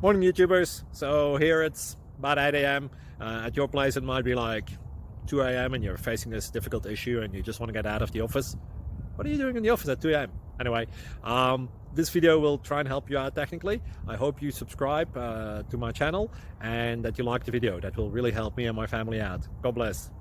Morning YouTubers. So here it's about 8 a.m. At your place it might be like 2 a.m. and you're facing this difficult issue and you just want to get out of the office. What are you doing in the office at 2 a.m.? Anyway, this video will try and help you out technically. I hope you subscribe to my channel and that you like the video. That will really help me and my family out. God bless.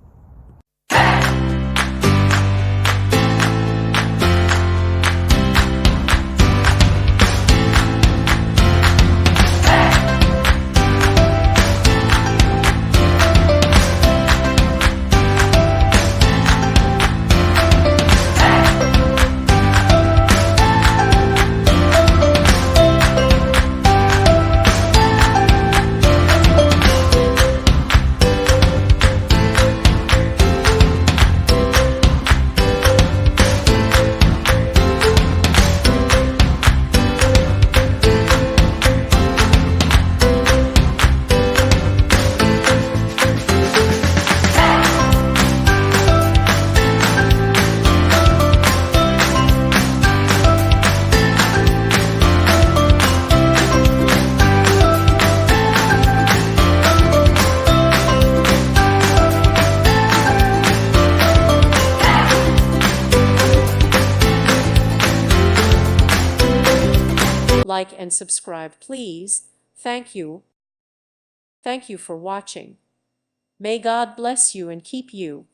Like and subscribe, please. Thank you. Thank you for watching. May God bless you and keep you.